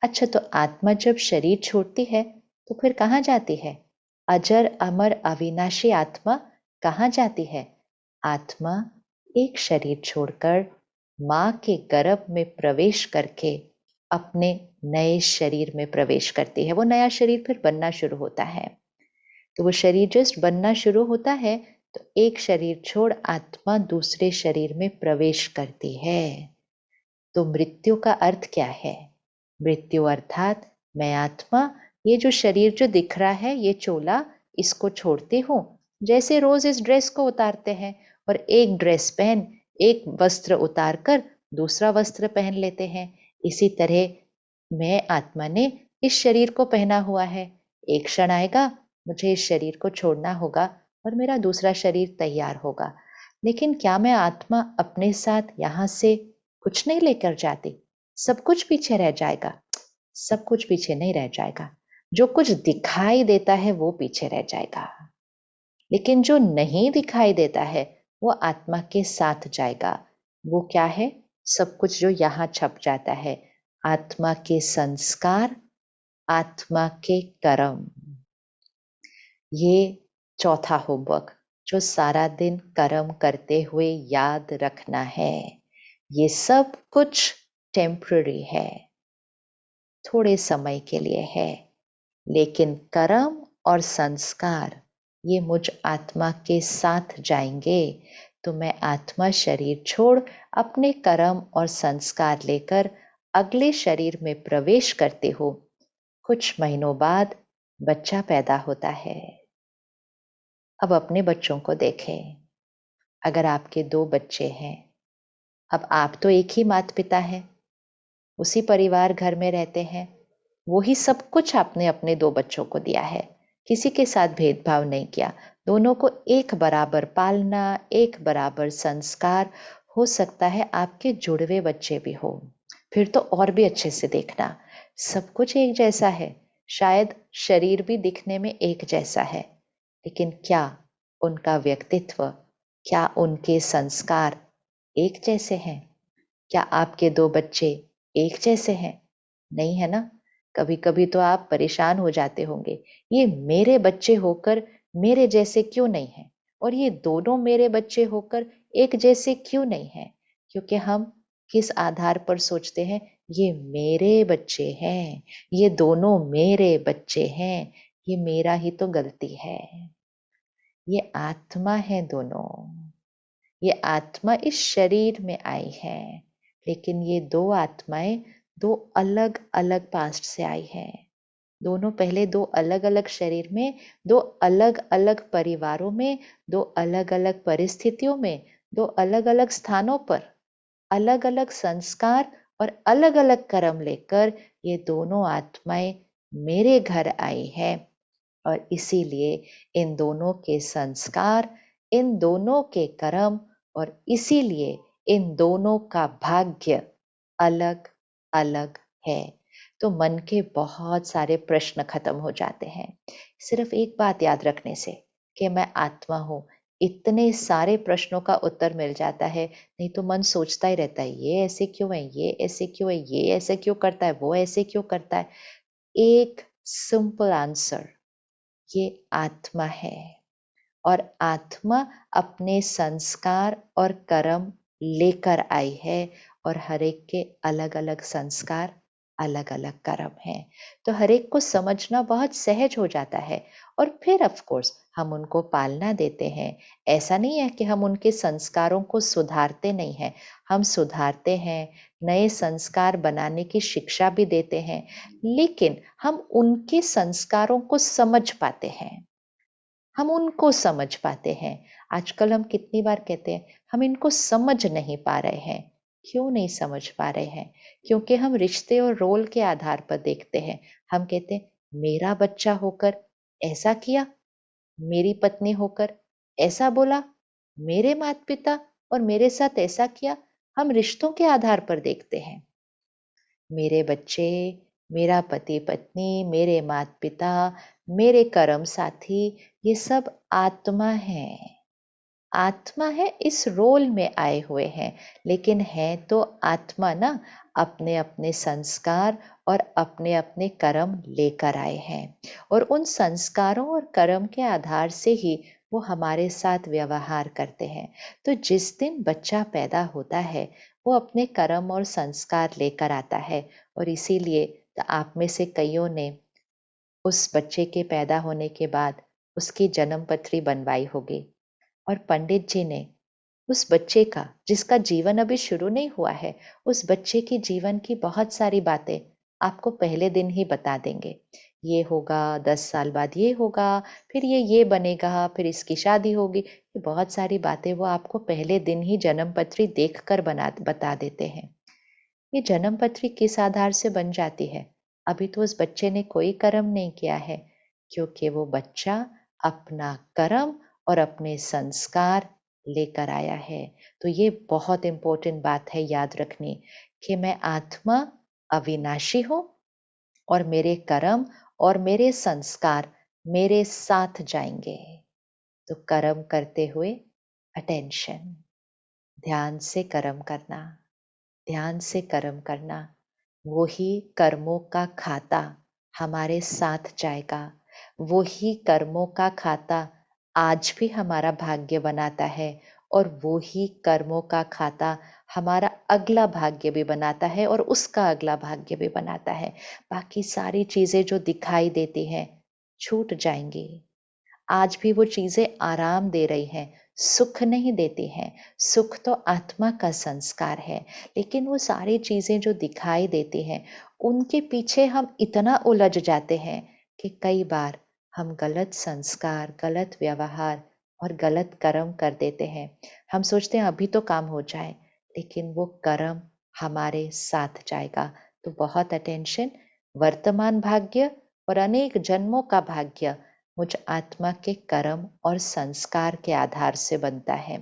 अच्छा, तो आत्मा जब शरीर छोड़ती है तो फिर कहाँ जाती है? अजर अमर अविनाशी आत्मा कहाँ जाती है? आत्मा एक शरीर छोड़कर माँ के गर्भ में प्रवेश करके अपने नए शरीर में प्रवेश करती है। वो नया शरीर फिर बनना शुरू होता है। तो वो शरीर जस्ट बनना शुरू होता है तो एक शरीर छोड़ आत्मा दूसरे शरीर में प्रवेश करती है। तो मृत्यु का अर्थ क्या है? मृत्यु अर्थात मैं आत्मा, ये जो शरीर जो दिख रहा है, ये चोला, इसको छोड़ती हूँ। जैसे रोज इस ड्रेस को उतारते हैं और एक ड्रेस पहन, एक वस्त्र उतार कर दूसरा वस्त्र पहन लेते हैं, इसी तरह मैं आत्मा ने इस शरीर को पहना हुआ है। एक क्षण आएगा, मुझे इस शरीर को छोड़ना होगा और मेरा दूसरा शरीर तैयार होगा। लेकिन क्या मैं आत्मा अपने साथ यहाँ से कुछ नहीं लेकर जाती? सब कुछ पीछे रह जाएगा? सब कुछ पीछे नहीं रह जाएगा। जो कुछ दिखाई देता है वो पीछे रह जाएगा, लेकिन जो नहीं दिखाई देता है वो आत्मा के साथ जाएगा। वो क्या है? सब कुछ जो यहाँ छप जाता है, आत्मा के संस्कार, आत्मा के कर्म। ये चौथा होमवर्क जो सारा दिन कर्म करते हुए याद रखना है। ये सब कुछ टेम्पररी है, थोड़े समय के लिए है, लेकिन कर्म और संस्कार ये मुझ आत्मा के साथ जाएंगे। तो मैं आत्मा शरीर छोड़ अपने कर्म और संस्कार लेकर अगले शरीर में प्रवेश करते हो। कुछ महीनों बाद बच्चा पैदा होता है। अब अपने बच्चों को देखें। अगर आपके 2 बच्चे हैं, अब आप तो एक ही माता पिता हैं, उसी परिवार घर में रहते हैं, वो ही सब कुछ आपने अपने 2 बच्चों को दिया है, किसी के साथ भेदभाव नहीं किया, दोनों को एक बराबर पालना, एक बराबर संस्कार। हो सकता है आपके जुड़वे बच्चे भी हो, फिर तो और भी अच्छे से देखना। सब कुछ एक जैसा है, शायद शरीर भी दिखने में एक जैसा है, लेकिन क्या उनका व्यक्तित्व, क्या उनके संस्कार एक जैसे हैं? क्या आपके 2 बच्चे एक जैसे हैं? नहीं है ना? कभी कभी तो आप परेशान हो जाते होंगे, ये मेरे बच्चे होकर मेरे जैसे क्यों नहीं है, और ये दोनों मेरे बच्चे होकर एक जैसे क्यों नहीं है? क्योंकि हम किस आधार पर सोचते हैं, ये मेरे बच्चे हैं, ये दोनों मेरे बच्चे हैं, ये मेरा ही तो गलती है। ये आत्मा है दोनों, ये आत्मा इस शरीर में आई है, लेकिन ये 2 आत्माएं 2 अलग अलग पास्ट से आई है। दोनों पहले 2 अलग अलग शरीर में, 2 अलग अलग परिवारों में, 2 अलग अलग परिस्थितियों में, 2 अलग अलग स्थानों पर अलग अलग संस्कार और अलग अलग कर्म लेकर ये दोनों आत्माएं मेरे घर आई है। और इसीलिए इन दोनों के संस्कार, इन दोनों के कर्म, और इसीलिए इन दोनों का भाग्य अलग अलग है। तो मन के बहुत सारे प्रश्न खत्म हो जाते हैं सिर्फ एक बात याद रखने से, कि मैं आत्मा हूं। इतने सारे प्रश्नों का उत्तर मिल जाता है। नहीं तो मन सोचता ही रहता है, ये ऐसे क्यों है, ये ऐसे क्यों है, ये ऐसे क्यों करता है, वो ऐसे क्यों करता है। एक सिंपल आंसर, ये आत्मा है, और आत्मा अपने संस्कार और कर्म लेकर आई है, और हर एक के अलग अलग संस्कार, अलग अलग कर्म हैं। तो हर एक को समझना बहुत सहज हो जाता है, और फिर ऑफ कोर्स हम उनको पालना देते हैं। ऐसा नहीं है कि हम उनके संस्कारों को सुधारते नहीं हैं, हम सुधारते हैं, नए संस्कार बनाने की शिक्षा भी देते हैं, लेकिन हम उनके संस्कारों को समझ पाते हैं, हम उनको समझ पाते हैं। आजकल हम कितनी बार कहते हैं, हम इनको समझ नहीं पा रहे हैं। क्यों नहीं समझ पा रहे हैं? क्योंकि हम रिश्ते और रोल के आधार पर देखते हैं। हम कहते हैं, मेरा बच्चा होकर ऐसा किया, मेरी पत्नी होकर ऐसा बोला, मेरे माता पिता और मेरे साथ ऐसा किया। हम रिश्तों के आधार पर देखते हैं। मेरे बच्चे, मेरा पति पत्नी, मेरे माता पिता, मेरे कर्म साथी, ये सब आत्मा है। आत्मा है इस रोल में आए हुए हैं, लेकिन है तो आत्मा ना अपने अपने संस्कार और अपने अपने कर्म लेकर आए हैं, और उन संस्कारों और कर्म के आधार से ही वो हमारे साथ व्यवहार करते हैं। तो जिस दिन बच्चा पैदा होता है वो अपने कर्म और संस्कार लेकर आता है, और इसीलिए तो आप में से कईयों ने उस बच्चे के पैदा होने के बाद उसकी जन्म पत्री बनवाई होगी, और पंडित जी ने उस बच्चे का, जिसका जीवन अभी शुरू नहीं हुआ है, उस बच्चे के जीवन की बहुत सारी बातें आपको पहले दिन ही बता देंगे। ये होगा, 10 साल बाद ये होगा, फिर ये बनेगा, फिर इसकी शादी होगी। ये बहुत सारी बातें वो आपको पहले दिन ही जन्म पत्री देख कर बता देते हैं। ये जन्म पत्री किस आधार से बन जाती है? अभी तो उस बच्चे ने कोई कर्म नहीं किया है, क्योंकि वो बच्चा अपना कर्म और अपने संस्कार लेकर आया है। तो ये बहुत इंपॉर्टेंट बात है याद रखनी, कि मैं आत्मा अविनाशी हूँ, और मेरे कर्म और मेरे संस्कार मेरे साथ जाएंगे। तो कर्म करते हुए अटेंशन, ध्यान से कर्म करना, ध्यान से कर्म करना। वो ही कर्मों का खाता हमारे साथ जाएगा। वो ही कर्मों का खाता आज भी हमारा भाग्य बनाता है, और वो ही कर्मों का खाता हमारा अगला भाग्य भी बनाता है, और उसका अगला भाग्य भी बनाता है। बाकी सारी चीजें जो दिखाई देती हैं छूट जाएंगी। आज भी वो चीजें आराम दे रही हैं, सुख नहीं देती हैं। सुख तो आत्मा का संस्कार है, लेकिन वो सारी चीजें जो दिखाई देती हैं उनके पीछे हम इतना उलझ जाते हैं कि कई बार हम गलत संस्कार, गलत व्यवहार और गलत कर्म कर देते हैं। हम सोचते हैं अभी तो काम हो जाए, लेकिन वो कर्म हमारे साथ जाएगा। तो बहुत अटेंशन। वर्तमान भाग्य और अनेक जन्मों का भाग्य मुझ आत्मा के कर्म और संस्कार के आधार से बनता है।